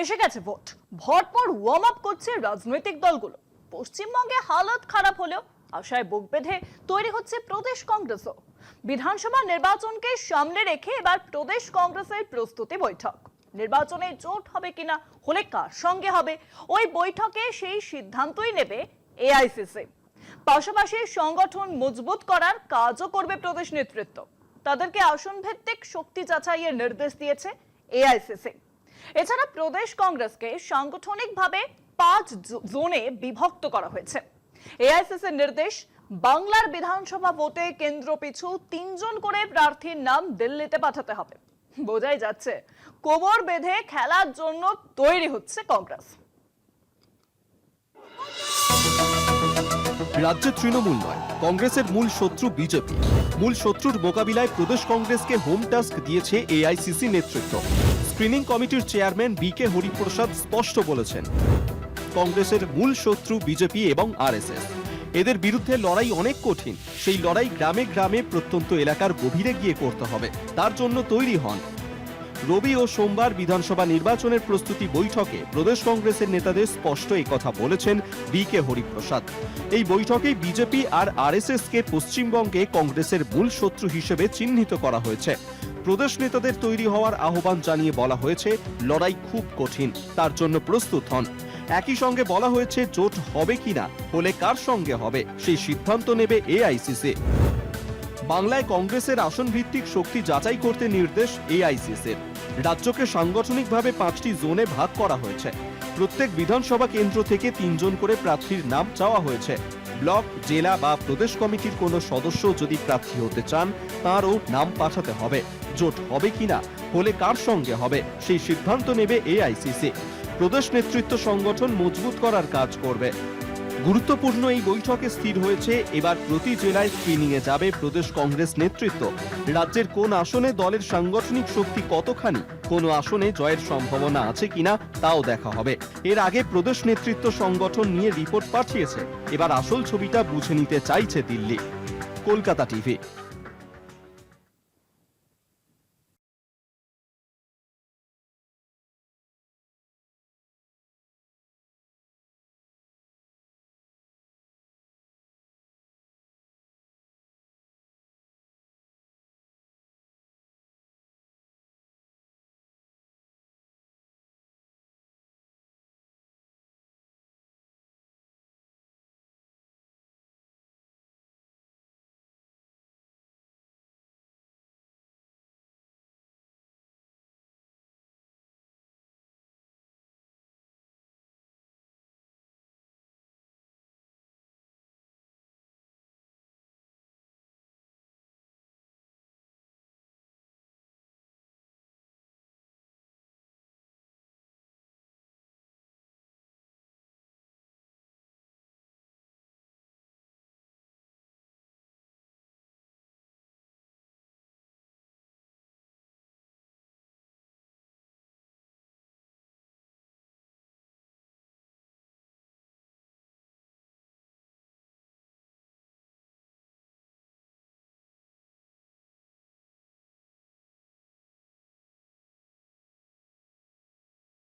এসে গেছে ভোট, ভরপুর ওয়ার্ম আপ করছে রাজনৈতিক দলগুলো। পশ্চিমবঙ্গে হালত খারাপ হলেও আশায় বুক বেঁধে তৈরি হচ্ছে প্রদেশ কংগ্রেসও। বিধানসভা নির্বাচনকে সামনে রেখে এবার প্রদেশ কংগ্রেসের প্রস্তুতি বৈঠক। নির্বাচনে জোট হবে কিনা, হলে কার সঙ্গে হবে, ওই বৈঠকে সেই সিদ্ধান্তই নেবে এআইসিসি। পাশাপাশি সংগঠন মজবুত করার কাজও করবে প্রদেশ নেতৃত্ব। তাদেরকে আসন ভিত্তিক শক্তি যাচাইয়ের নির্দেশ দিয়েছে এআইসিসি। এছাড়া প্রদেশ কংগ্রেসকে সাংগঠনিকভাবে 5 জোনে বিভক্ত করা হয়েছে। এআইসিসির নির্দেশ, বাংলার বিধানসভা ভোটে কেন্দ্র পিছু 3 জন করে প্রার্থীর নাম দিল্লিতে পাঠাতে হবে। বোঝাই যাচ্ছে কোমর বেঁধে খেলার জন্য তৈরি হচ্ছে কংগ্রেস। রাজ্যে তৃণমূল নয়, কংগ্রেসের মূল শত্রু বিজেপি। মূল শত্রুর মোকাবিলায় প্রদেশ কংগ্রেসকে হোম টাস্ক দিয়েছে এআইসিসি নেতৃত্ব। স্ক্রিনিং কমিটির চেয়ারম্যান বি.কে. হরিপ্রসাদ স্পষ্ট বলেছেন, কংগ্রেসের মূল শত্রু বিজেপি এবং আরএসএস। এদের বিরুদ্ধে লড়াই অনেক কঠিন। সেই লড়াই গ্রামে গ্রামে প্রত্যন্ত এলাকার গভীরে গিয়ে করতে হবে। তার জন্য তৈরি হন। রবি ও সোমবার বিধানসভা নির্বাচনের প্রস্তুতি বৈঠকে প্রদেশ কংগ্রেসের নেতাদের স্পষ্ট এই কথা বলেছেন বি.কে. হরিপ্রসাদ। এই বৈঠকে বিজেপি আর আরএসএসকে পশ্চিমবঙ্গে কংগ্রেসের মূল শত্রু হিসেবে চিহ্নিত করা হয়েছে। প্রদেশ নেতাদের তৈরি হওয়ার আহ্বান জানিয়ে বলা হয়েছে, লড়াই খুব কঠিন, তার জন্য প্রস্তুত হন। একই সঙ্গে বলা হয়েছে, জোট হবে কিনা, হলে কার সঙ্গে হবে, সেই সিদ্ধান্ত নেবে এআইসিসি। বাংলায় কংগ্রেসের আসন ভিত্তিক শক্তি যাচাই করতে নির্দেশ এআইসিসির। রাজ্যকে সাংগঠনিকভাবে 5টি জোনে ভাগ করা হয়েছে। প্রত্যেক বিধানসভা কেন্দ্র থেকে 3 জন করে প্রার্থীর নাম চাওয়া হয়েছে। ব্লক, জেলা বা প্রদেশ কমিটির কোনো সদস্য যদি প্রার্থী হতে চান, তাঁরও নাম পাঠাতে হবে। জোট হবে কিনা, হলে কার সঙ্গে হবে, সেই সিদ্ধান্ত নেবে এআইসিসি। প্রদেশ নেতৃত্ব সংগঠন মজবুত করার কাজ করবে। গুরুত্বপূর্ণ এই বৈঠকে স্থির হয়েছে, এবার প্রতি জেলায় স্ক্রিনিংয়ে যাবে প্রদেশ কংগ্রেস নেতৃত্ব। রাজ্যের কোন আসনে দলের সাংগঠনিক শক্তি কতখানি, কোন আসনে জয়ের সম্ভাবনা আছে কিনা, তাও দেখা হবে। এর আগে প্রদেশ নেতৃত্ব সংগঠন নিয়ে রিপোর্ট পাঠিয়েছে। এবার আসল ছবিটা বুঝে নিতে চাইছে দিল্লি। কলকাতা টিভি।